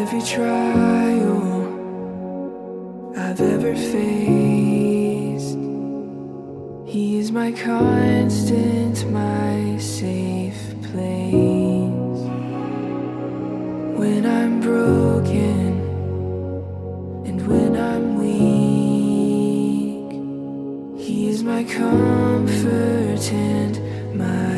every trial I've ever faced. He is my constant, my safe place. When I'm broken and when I'm weak, He is my comfort and my